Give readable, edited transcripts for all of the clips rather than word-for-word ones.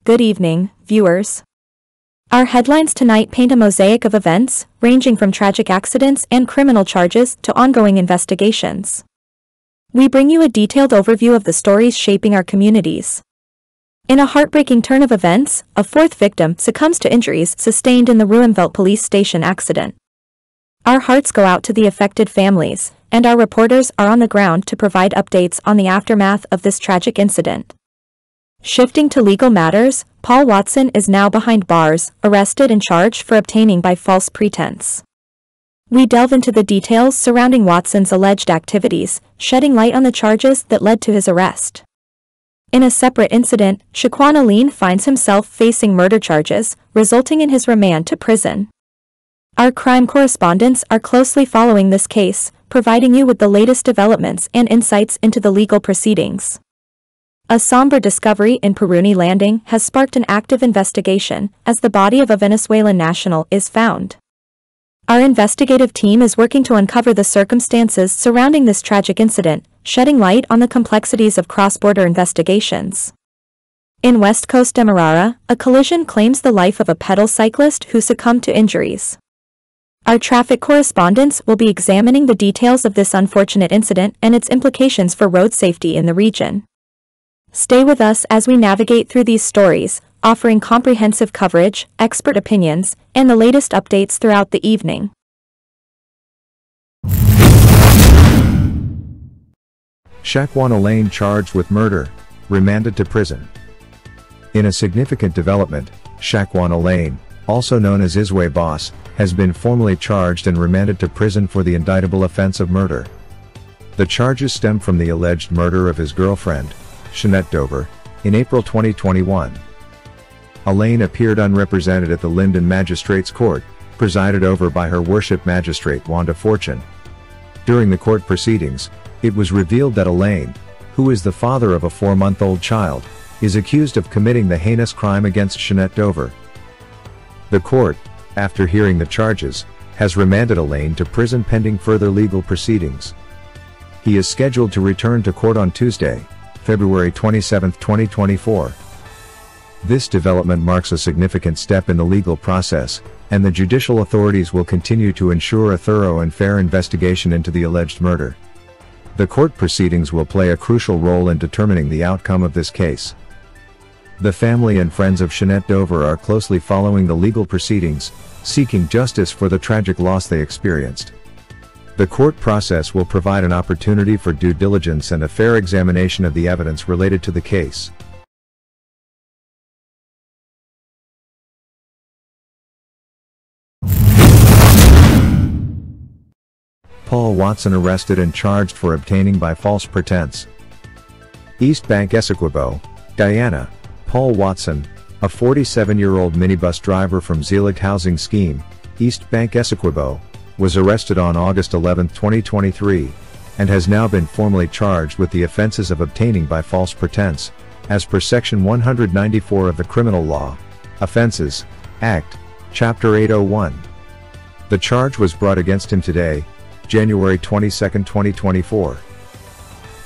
Good evening, viewers. Our headlines tonight paint a mosaic of events, ranging from tragic accidents and criminal charges to ongoing investigations. We bring you a detailed overview of the stories shaping our communities. In a heartbreaking turn of events, a fourth victim succumbs to injuries sustained in the Ruimveldt Police Station accident. Our hearts go out to the affected families, and our reporters are on the ground to provide updates on the aftermath of this tragic incident. Shifting to legal matters, Paul Watson is now behind bars, arrested and charged for obtaining by false pretense. We delve into the details surrounding Watson's alleged activities, shedding light on the charges that led to his arrest. In a separate incident, Shaquawn Alleyne finds himself facing murder charges, resulting in his remand to prison. Our crime correspondents are closely following this case, providing you with the latest developments and insights into the legal proceedings. A somber discovery in Peruni Landing has sparked an active investigation, as the body of a Venezuelan national is found. Our investigative team is working to uncover the circumstances surrounding this tragic incident, shedding light on the complexities of cross-border investigations. In West Coast Demerara, a collision claims the life of a pedal cyclist who succumbed to injuries. Our traffic correspondents will be examining the details of this unfortunate incident and its implications for road safety in the region. Stay with us as we navigate through these stories, offering comprehensive coverage, expert opinions, and the latest updates throughout the evening. Shawan Elain charged with murder, remanded to prison. In a significant development, Shaquawn Alleyne, also known as Isway Boss, has been formally charged and remanded to prison for the indictable offense of murder. The charges stem from the alleged murder of his girlfriend, Shawan Elain, in April 2021. Elaine appeared unrepresented at the Linden Magistrates Court, presided over by Her Worship Magistrate Wanda Fortune. During the court proceedings, it was revealed that Elaine, who is the father of a 4-month-old child, is accused of committing the heinous crime against Shawan Elain. The court, after hearing the charges, has remanded Elaine to prison pending further legal proceedings. He is scheduled to return to court on Tuesday, February 27, 2024. This development marks a significant step in the legal process, and the judicial authorities will continue to ensure a thorough and fair investigation into the alleged murder. The court proceedings will play a crucial role in determining the outcome of this case. The family and friends of Shawan Elain are closely following the legal proceedings, seeking justice for the tragic loss they experienced. The court process will provide an opportunity for due diligence and a fair examination of the evidence related to the case. Paul Watson arrested and charged for obtaining by false pretense. East Bank Essequibo, Guyana. Paul Watson, a 47-year-old minibus driver from Zelig Housing Scheme, East Bank Essequibo, was arrested on August 11, 2023, and has now been formally charged with the offenses of obtaining by false pretense, as per Section 194 of the Criminal Law, Offenses, Act, Chapter 801. The charge was brought against him today, January 22, 2024.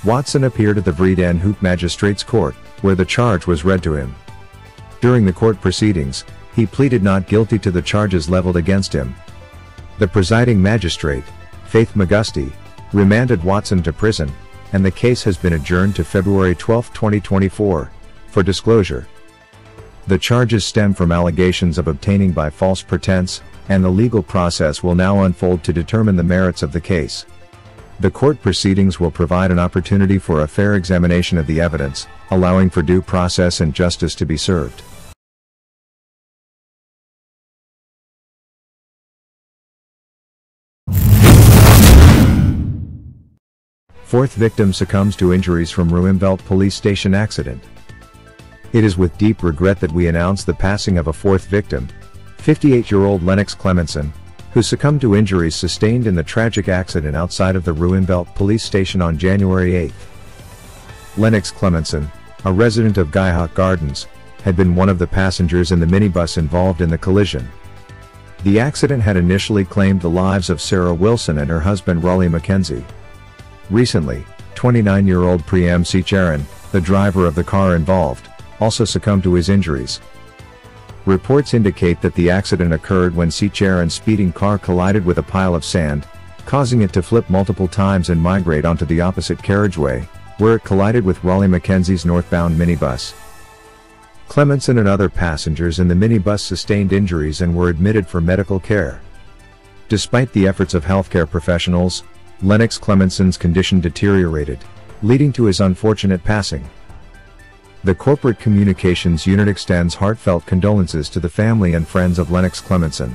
Watson appeared at the Venezuelan Magistrates Court, where the charge was read to him. During the court proceedings, he pleaded not guilty to the charges leveled against him. The presiding magistrate, Faith Magusti, remanded Watson to prison, and the case has been adjourned to February 12, 2024, for disclosure. The charges stem from allegations of obtaining by false pretense, and the legal process will now unfold to determine the merits of the case. The court proceedings will provide an opportunity for a fair examination of the evidence, allowing for due process and justice to be served. Fourth victim succumbs to injuries from Ruimveldt Police Station accident. It is with deep regret that we announce the passing of a fourth victim, 58-year-old Lennox Clemenson, who succumbed to injuries sustained in the tragic accident outside of the Ruimveldt Police Station on January 8. Lennox Clemenson, a resident of Guyana Gardens, had been one of the passengers in the minibus involved in the collision. The accident had initially claimed the lives of Sarah Wilson and her husband Raleigh Mackenzie. Recently, 29-year-old Prem Charan, the driver of the car involved, also succumbed to his injuries. Reports indicate that the accident occurred when Shaquawn's speeding car collided with a pile of sand, causing it to flip multiple times and migrate onto the opposite carriageway, where it collided with Raleigh Mackenzie's northbound minibus. Clemenson and other passengers in the minibus sustained injuries and were admitted for medical care. Despite the efforts of healthcare professionals, Lennox Clemenson's condition deteriorated, leading to his unfortunate passing. The Corporate Communications Unit extends heartfelt condolences to the family and friends of Lennox Clemenson.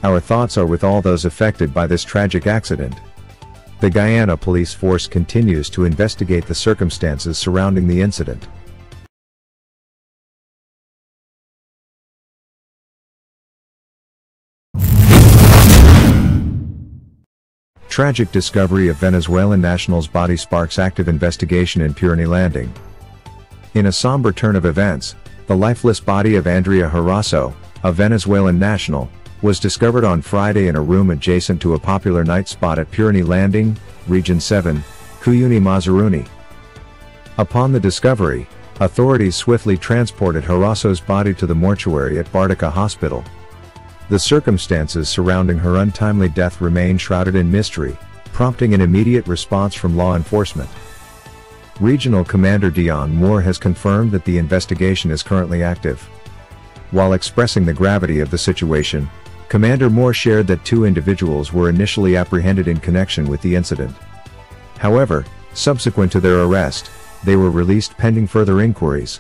Our thoughts are with all those affected by this tragic accident. The Guyana police force continues to investigate the circumstances surrounding the incident. Tragic discovery of Venezuelan Nationals' body sparks active investigation in Pyrenees Landing. In a somber turn of events, the lifeless body of Andrea Harasso, a Venezuelan national, was discovered on Friday in a room adjacent to a popular night spot at Pyrenees Landing, Region 7, Cuyuni Mazaruni. Upon the discovery, authorities swiftly transported Harasso's body to the mortuary at Bartica Hospital. The circumstances surrounding her untimely death remain shrouded in mystery, prompting an immediate response from law enforcement. Regional Commander Dion Moore has confirmed that the investigation is currently active. While expressing the gravity of the situation, Commander Moore shared that 2 individuals were initially apprehended in connection with the incident. However, subsequent to their arrest, they were released pending further inquiries.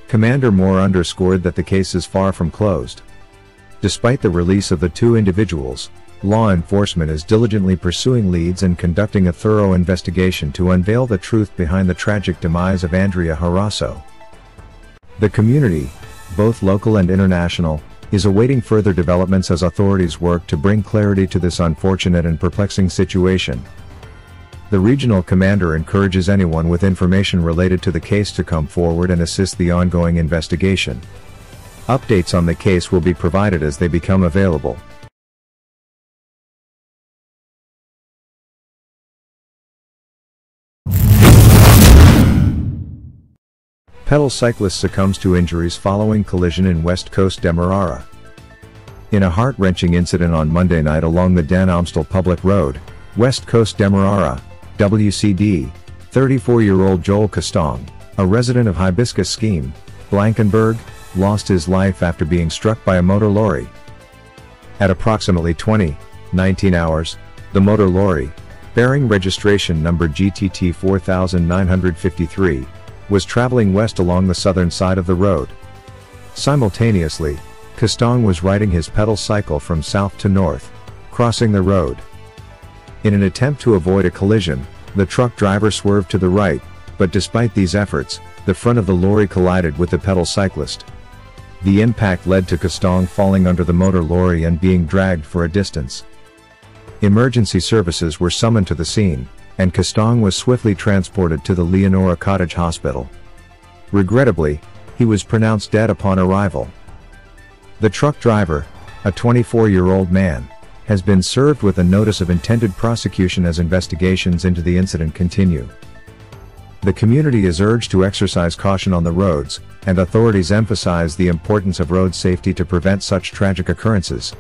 Commander Moore underscored that the case is far from closed. Despite the release of the 2 individuals, law enforcement is diligently pursuing leads and conducting a thorough investigation to unveil the truth behind the tragic demise of Andrea Harasso. The community, both local and international, is awaiting further developments as authorities work to bring clarity to this unfortunate and perplexing situation. The regional commander encourages anyone with information related to the case to come forward and assist the ongoing investigation. Updates on the case will be provided as they become available. Pedal cyclist succumbs to injuries following collision in West Coast Demerara. In a heart-wrenching incident on Monday night along the Den Amstel Public Road, West Coast Demerara, WCD, 34-year-old Joel Castong, a resident of Hibiscus Scheme, Blankenberg, lost his life after being struck by a motor lorry. At approximately 20:19 hours, the motor lorry, bearing registration number GTT 4953, was traveling west along the southern side of the road. Simultaneously, Castong was riding his pedal cycle from south to north, crossing the road. In an attempt to avoid a collision, the truck driver swerved to the right, but despite these efforts, the front of the lorry collided with the pedal cyclist. The impact led to Castong falling under the motor lorry and being dragged for a distance. Emergency services were summoned to the scene, and Castong was swiftly transported to the Leonora Cottage Hospital. Regrettably, he was pronounced dead upon arrival. The truck driver, a 24-year-old man, has been served with a notice of intended prosecution as investigations into the incident continue. The community is urged to exercise caution on the roads, and authorities emphasize the importance of road safety to prevent such tragic occurrences.